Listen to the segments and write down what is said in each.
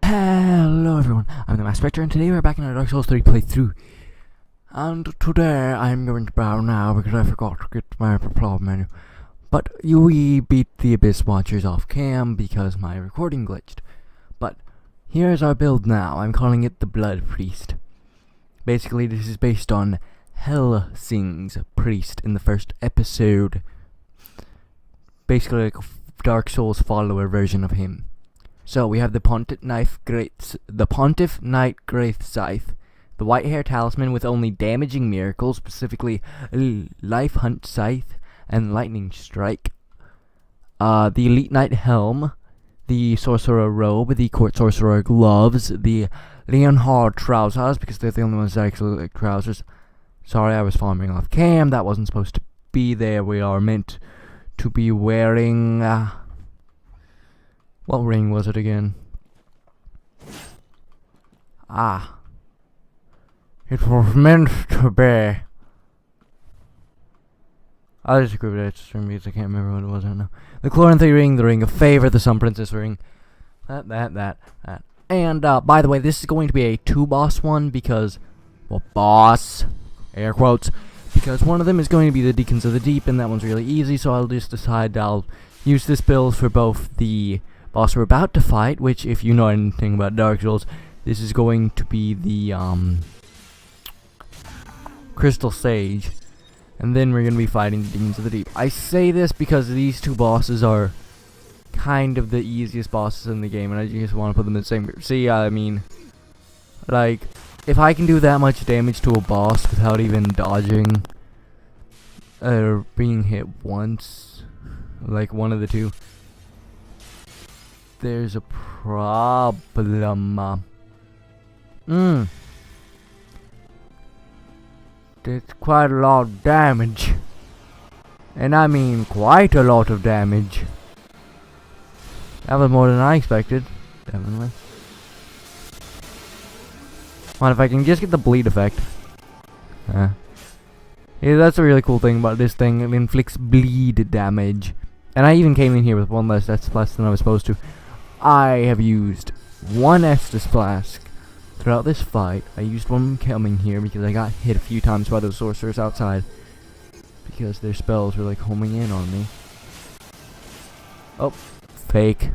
Hello everyone, I'm the Master Spectre, and today we're back in our Dark Souls 3 playthrough. And today I'm going to bow now because I forgot to get my plot menu. But we beat the Abyss Watchers off cam because my recording glitched. But here's our build now. I'm calling it the Blood Priest. Basically this is based on Helsing's priest in the first episode. Basically like a Dark Souls follower version of him. So we have the Pontiff Knight Great Scythe, the White Hair Talisman with only damaging miracles, specifically Life Hunt Scythe and Lightning Strike, the Elite Knight Helm, the Sorcerer Robe, the Court Sorcerer Gloves, the Leonhard Trousers, because they're the only ones that actually look like trousers. Sorry, I was farming off cam, that wasn't supposed to be there. We are meant to be wearing... what ring was it again? It was meant to be. I'll just agree with it because I can't remember what it was right now. The Chloranthy ring, the Ring of Favor, the Sun Princess ring. That. And, by the way, this is going to be a two-boss one because... well, boss. Air quotes. Because one of them is going to be the Deacons of the Deep, and that one's really easy, so I'll just decide I'll use this build for both the... boss we're about to fight, which, if you know anything about Dark Souls, this is going to be the Crystal Sage, and then we're going to be fighting the Demons of the Deep. I say this because these two bosses are kind of the easiest bosses in the game, and I just want to put them in the same group. See, I mean, like, if I can do that much damage to a boss without even dodging, or being hit once, like one of the two, there's a problem. There's quite a lot of damage. And I mean quite a lot of damage. That was more than I expected. Definitely. Well, if I can just get the bleed effect. Yeah, that's a really cool thing about this thing. It inflicts bleed damage. And I even came in here with one less Estus than I was supposed to. I have used one Estus Flask throughout this fight. I used one coming here because I got hit a few times by those sorcerers outside. Because their spells were like homing in on me. Oh, fake.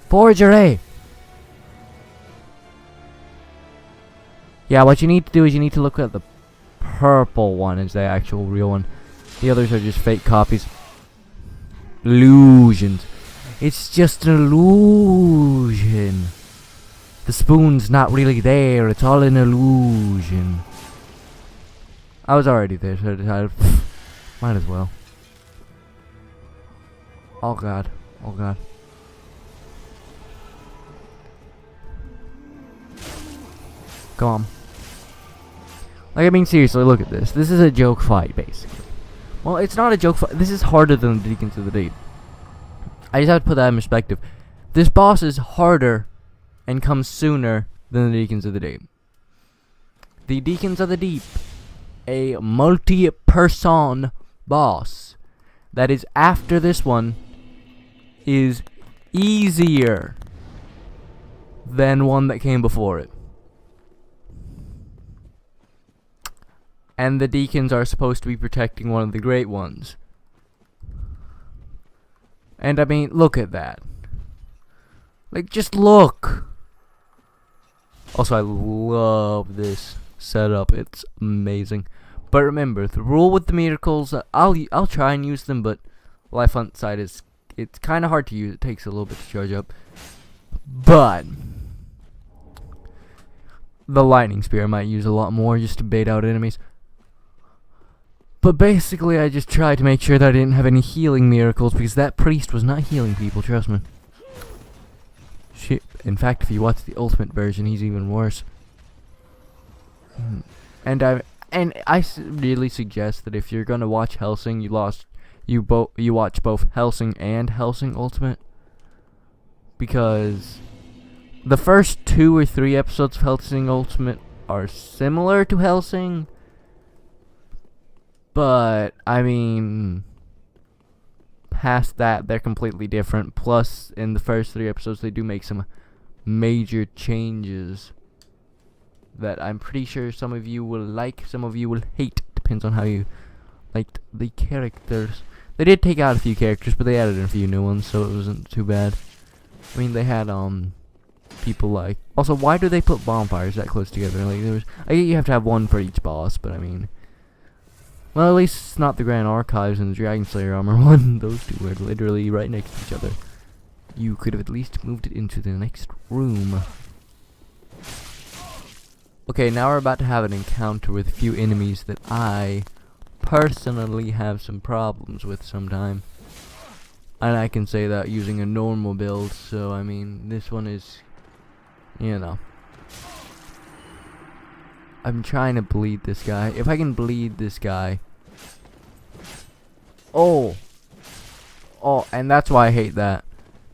Forgery! Yeah, what you need to do is you need to look at the purple one as the actual real one. The others are just fake copies. Illusions. It's just an illusion. The spoon's not really there. It's all an illusion. I was already there, so I decided, might as well. Oh god. Oh god. Come on. Like, I mean, seriously, look at this. This is a joke fight, basically. Well, it's not a joke fight. This is harder than the Deacons of the Deep. I just have to put that in perspective. This boss is harder and comes sooner than the Deacons of the Deep. The Deacons of the Deep, a multi-person boss that is after this one, is easier than one that came before it. And the Deacons are supposed to be protecting one of the Great Ones. And I mean, look at that. Like, just look. Also, I love this setup. It's amazing. But remember, the rule with the miracles, I'll try and use them, but Life Hunt side is, it's kind of hard to use. It takes a little bit to charge up. But the Lightning Spear I might use a lot more just to bait out enemies. But basically, I just tried to make sure that I didn't have any healing miracles, because that priest was not healing people, trust me. Shit. In fact, if you watch the ultimate version, he's even worse. And I really suggest that if you're gonna watch Helsing, you watch both Helsing and Helsing Ultimate, because the first 2 or 3 episodes of Helsing Ultimate are similar to Helsing. But, I mean, past that, they're completely different. Plus, in the first 3 episodes, they do make some major changes that I'm pretty sure some of you will like, some of you will hate. Depends on how you liked the characters. They did take out a few characters, but they added in a few new ones, so it wasn't too bad. I mean, they had people like. Also, why do they put bonfires that close together? Like, I get you have to have one for each boss, but I mean, well, at least it's not the Grand Archives and the Dragon Slayer Armor one. Those two were literally right next to each other. You could have at least moved it into the next room. Okay, now we're about to have an encounter with a few enemies that I personally have some problems with sometimes. And I can say that using a normal build, so I mean, this one is, you know. I'm trying to bleed this guy. If I can bleed this guy. Oh, and that's why I hate that.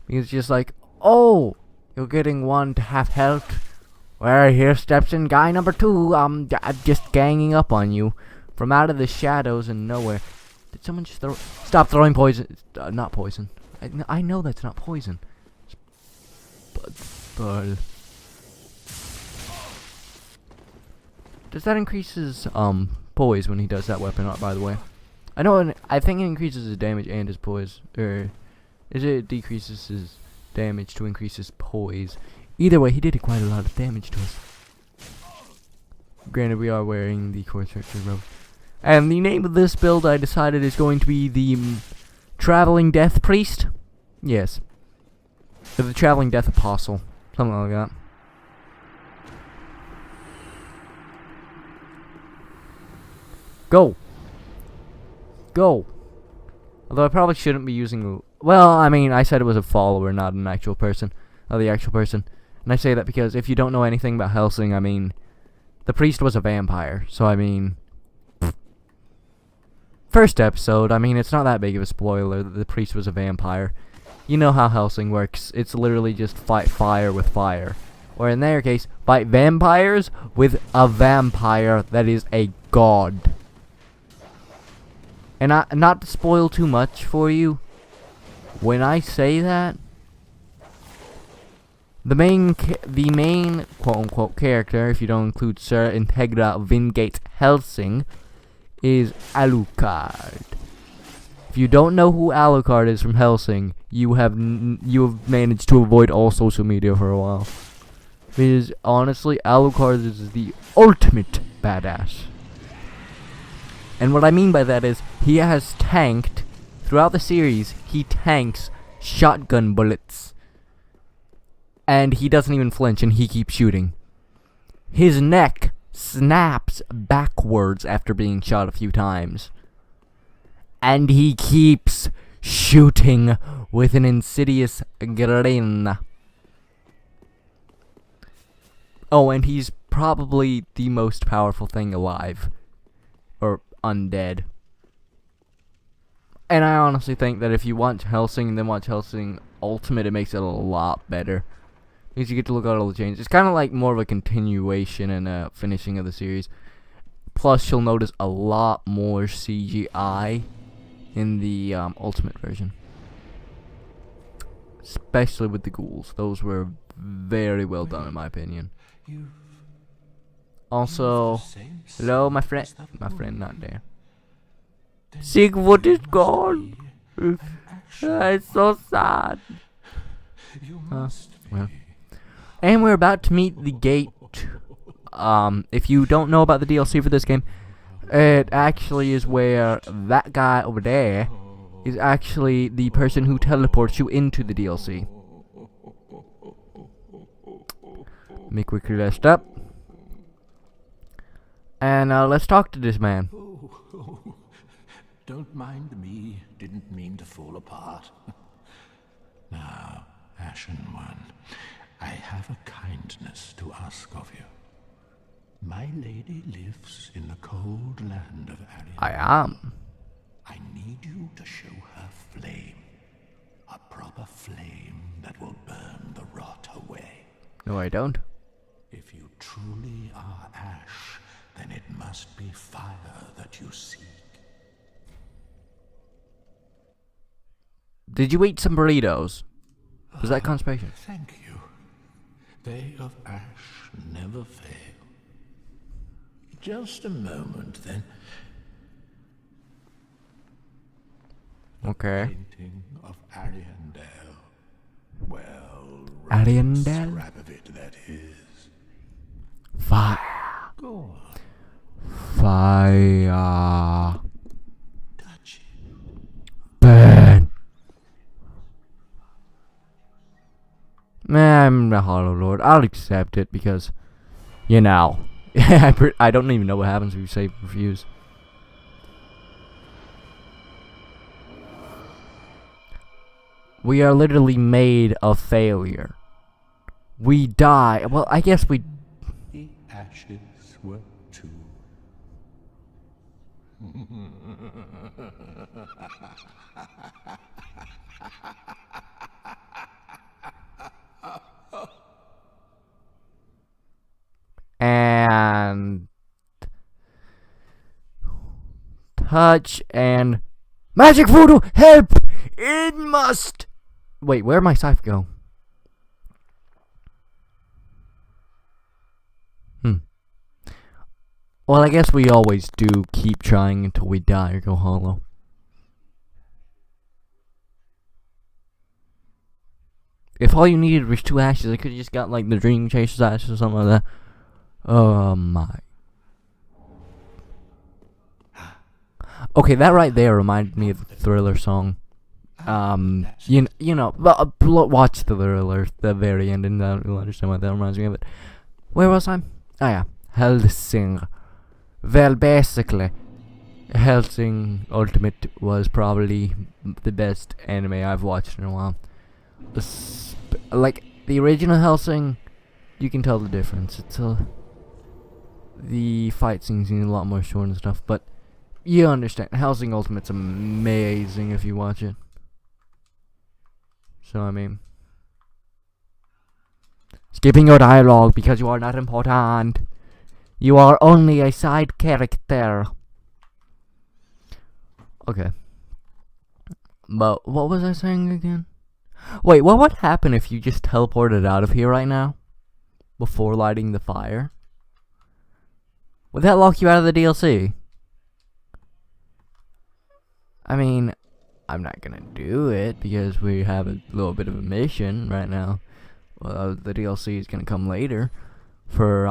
Because it's just like, oh, you're getting one to half health. Well, here steps in guy number 2. I'm just ganging up on you from out of the shadows and nowhere. Did someone just throw? Stop throwing poison. Not poison. I know that's not poison. But does that increase his poise when he does that weapon? By the way, I know. I think it increases his damage and his poise, or is it decreases his damage to increase his poise? Either way, he did quite a lot of damage to us. Granted, we are wearing the core structure robe. And the name of this build I decided is going to be the Traveling Death Priest. Yes. Or the Traveling Death Apostle. Something like that. Go. Go. Although I probably shouldn't be using. Well, I mean, I said it was a follower, not an actual person. Not the actual person. And I say that because if you don't know anything about Hellsing, I mean, the priest was a vampire. So, I mean, first episode, I mean, it's not that big of a spoiler that the priest was a vampire. You know how Hellsing works. It's literally just fight fire with fire. Or in their case, fight vampires with a vampire that is a god. And not to spoil too much for you, when I say that, the main quote-unquote character, if you don't include Sir Integra Vingate Hellsing, is Alucard. If you don't know who Alucard is from Hellsing, you have managed to avoid all social media for a while. Because honestly, Alucard is the ultimate badass. And what I mean by that is, he has tanked, throughout the series, he tanks shotgun bullets. And he doesn't even flinch, and he keeps shooting. His neck snaps backwards after being shot a few times. And he keeps shooting with an insidious grin. Oh, and he's probably the most powerful thing alive. Or undead. And I honestly think that if you watch Hellsing and then watch Hellsing Ultimate, it makes it a lot better. Because you get to look at all the changes. It's kind of like more of a continuation and a finishing of the series. Plus, you'll notice a lot more CGI in the Ultimate version. Especially with the ghouls. Those were very well done in my opinion. Also, hello, my friend. My friend not there. Sigvard is gone. It's so sad. Well. And we're about to meet the gate. If you don't know about the DLC for this game, it actually is where that guy over there is actually the person who teleports you into the DLC. Let me quickly rest up. And let's talk to this man. Don't mind me. Didn't mean to fall apart. Now, Ashen One, I have a kindness to ask of you. My lady lives in the cold land of Ariel. I am. I need you to show her flame. A proper flame that will burn the rot away. No, I don't. If you truly are ash, then it must be fire that you seek. Did you eat some burritos? Was that constipation? Thank you. They of ash never fail. Just a moment, then. Okay. Painting of Ariandel. Well, Ariandel? scrap of it, that is. Fire. Go on. Fire. Touch it. Burn. I'm the Hollow Lord. I'll accept it because, you know, I don't even know what happens if you say refuse. We are literally made of failure. We die. Well, I guess we... The ashes were too. And... touch and... Magic voodoo! Help! It must... Wait, where'd my scythe go? Well, I guess we always do keep trying until we die or go hollow. If all you needed was 2 ashes, I could have just got like the Dream Chaser's ashes or something like that. Oh my. Okay, that right there reminded me of the Thriller song. You know, watch the Thriller, the very end, and you'll understand what that reminds me of it. Where was I? Oh yeah, Hellsing. Well, basically, Hellsing Ultimate was probably the best anime I've watched in a while. Like, the original Hellsing, you can tell the difference. It's the fight scenes seem a lot more short and stuff, but you understand. Hellsing Ultimate's amazing if you watch it. So, I mean, skipping your dialogue because you are not important. You are only a side character. Okay. But what was I saying again? Wait, what would happen if you just teleported out of here right now? Before lighting the fire? Would that lock you out of the DLC? I mean, I'm not gonna do it because we have a little bit of a mission right now. Well, the DLC is gonna come later for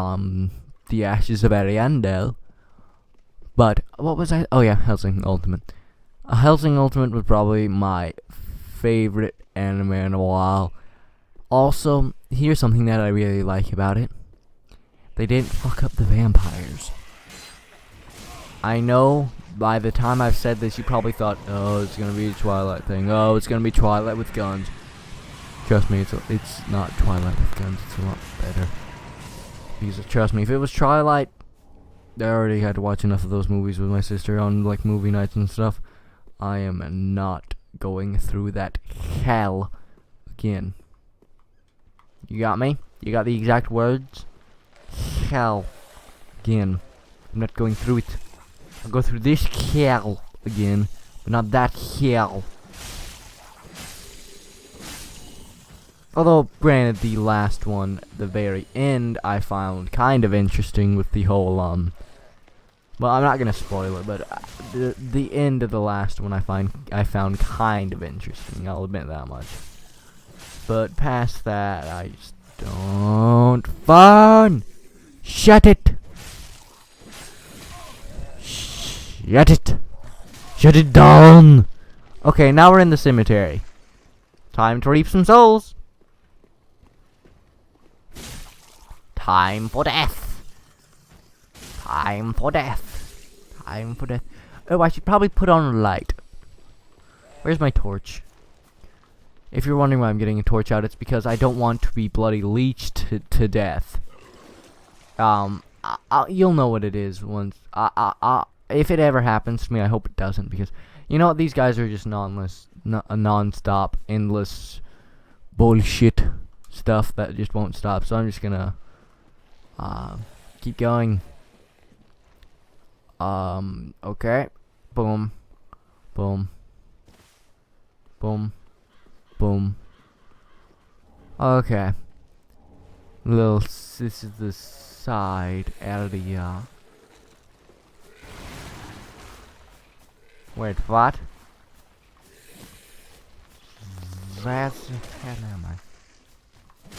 the Ashes of Ariandel. But what was I? Oh yeah, Hellsing Ultimate. Hellsing Ultimate was probably my favorite anime in a while. Also, here's something that I really like about it. They didn't fuck up the vampires. I know by the time I've said this, you probably thought, oh, it's gonna be a Twilight thing. Oh, it's gonna be Twilight with guns. Trust me, it's not Twilight with guns. It's a lot better. Because trust me, if it was Twilight, I already had to watch enough of those movies with my sister on like movie nights and stuff. I am not going through that hell again. You got me? You got the exact words? Hell again. I'm not going through it. I'll go through this hell again, but not that hell. Although, granted, the last one, the very end, I found kind of interesting with the whole, well, I'm not gonna spoil it, but the end of the last one I found kind of interesting, I'll admit that much. But past that, I just don't fun! Shut it! Shut it! Shut it down! Okay, now we're in the cemetery. Time to reap some souls. Time for death. Time for death. Time for death. Oh, I should probably put on a light. Where's my torch? If you're wondering why I'm getting a torch out, it's because I don't want to be bloody leeched to death. You'll know what it is once. If it ever happens to me, I hope it doesn't, because you know what, these guys are just non-stop, endless bullshit stuff that just won't stop. So I'm just gonna keep going. Okay. Boom. Boom. Boom. Boom. Okay. This is the side area. Wait, what? Where the hell am I?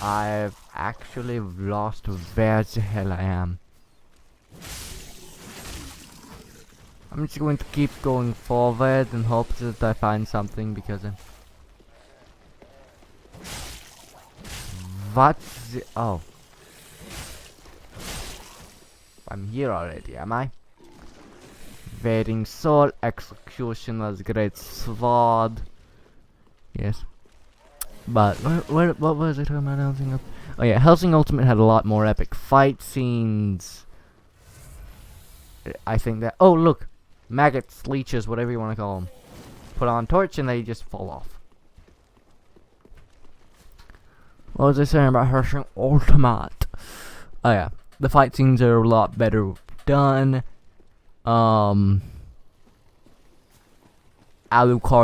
I've actually lost where the hell I am. I'm just going to keep going forward and hope that I find something because what the oh. I'm here already, am I? Waiting soul, executioner's great sword. Yes. But what was I talking about? Hellsing? Oh yeah, Hellsing Ultimate had a lot more epic fight scenes. I think that. Oh look, maggots, leeches, whatever you want to call them. Put on torch and they just fall off. What was I saying about Hellsing Ultimate? Oh yeah, the fight scenes are a lot better done. Alucard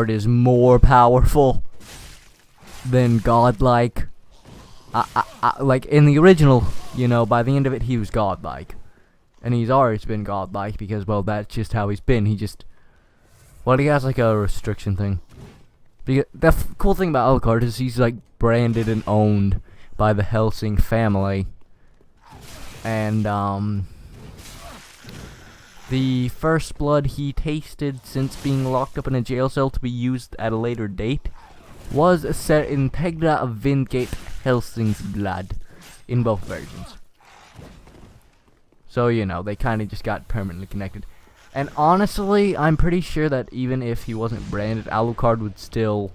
is more powerful than godlike. Like in the original, you know, by the end of it he was godlike. And he's always been godlike because, well, that's just how he's been. He just, well, he has like a restriction thing. Because the cool thing about Alucard is he's like branded and owned by the Hellsing family. And the first blood he tasted since being locked up in a jail cell to be used at a later date was Ser Integra of Vindgate Hellsing's blood in both versions. So, you know, they kind of just got permanently connected. And honestly, I'm pretty sure that even if he wasn't branded, Alucard would still,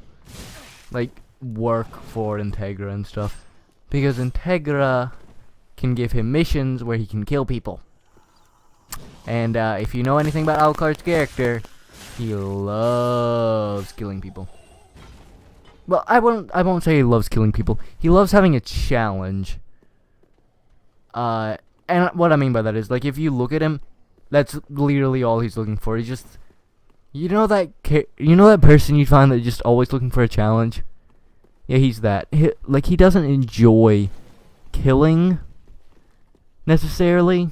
like, work for Integra and stuff. Because Integra can give him missions where he can kill people. And if you know anything about Alucard's character, he loves killing people. Well, I won't say he loves killing people. He loves having a challenge. And what I mean by that is, like, if you look at him, that's literally all he's looking for. He's just, you know that person you find that's just always looking for a challenge. Yeah, he's that. He doesn't enjoy killing necessarily.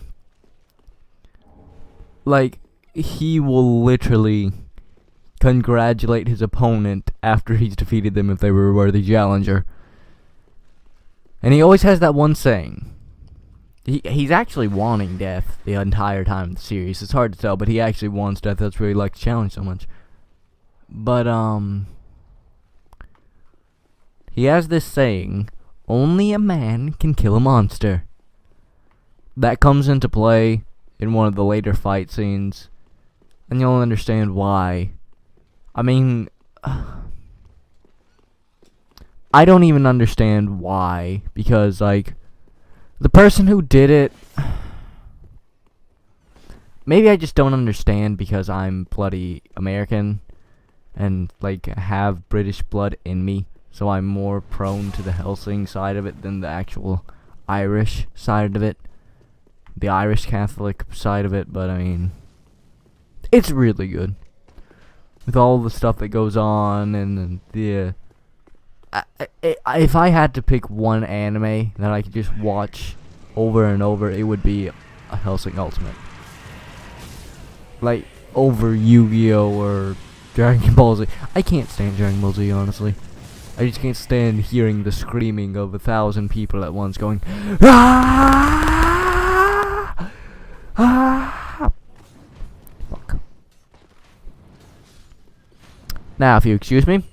Like, he will literally congratulate his opponent after he's defeated them if they were a worthy challenger. And he always has that one saying. He's actually wanting death the entire time of the series. It's hard to tell, but he actually wants death. That's why he likes the challenge so much. But, he has this saying, only a man can kill a monster. That comes into play in one of the later fight scenes, and you'll understand why. I mean, I don't even understand why, because, like, the person who did it, maybe I just don't understand because I'm bloody American, and, like, have British blood in me, so I'm more prone to the Hellsing side of it than the actual Irish side of it. The Irish Catholic side of it, but I mean, it's really good. With all the stuff that goes on, and if I had to pick one anime that I could just watch over and over, it would be a Hellsing Ultimate. Like, over Yu-Gi-Oh! Or Dragon Ball Z. I can't stand Dragon Ball Z, honestly. I just can't stand hearing the screaming of 1,000 people at once going, "Ah! Ah!" Fuck. Now, if you excuse me,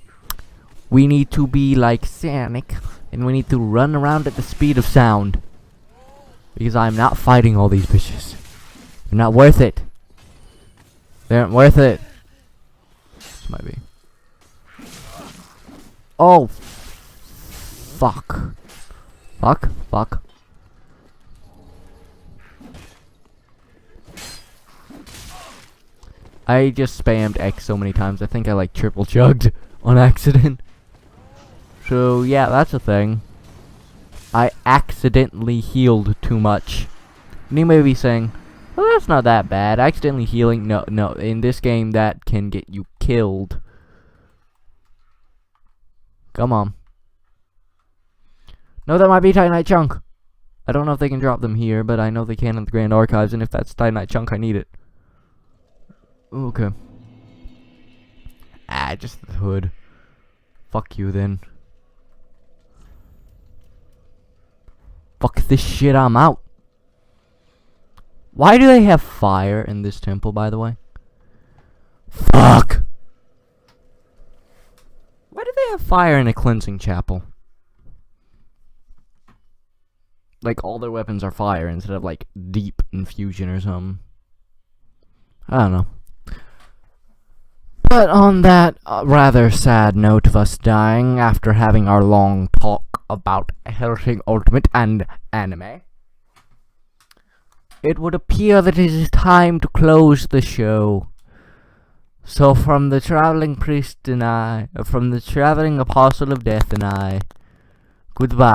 we need to be like Sonic, and we need to run around at the speed of sound. Because I'm not fighting all these bitches. They're not worth it. They aren't worth it. This might be. Oh, fuck. Fuck, fuck. I just spammed X so many times, I think I like triple chugged on accident. So yeah, that's a thing. I accidentally healed too much. And you may be saying, well, that's not that bad. Accidentally healing, no, in this game that can get you killed. Come on. No, that might be Titanite Chunk. I don't know if they can drop them here, but I know they can in the Grand Archives, and if that's Titanite chunk, I need it. Okay. Ah, just the hood. Fuck you then. Fuck this shit, I'm out. Why do they have fire in this temple, by the way? Fuck! Why do they have fire in a cleansing chapel? Like, all their weapons are fire instead of, like, deep infusion or something. I don't know. But on that rather sad note of us dying after having our long talk about Hellsing Ultimate and anime, it would appear that it is time to close the show. So from the traveling priest and I, from the traveling apostle of death and I, goodbye.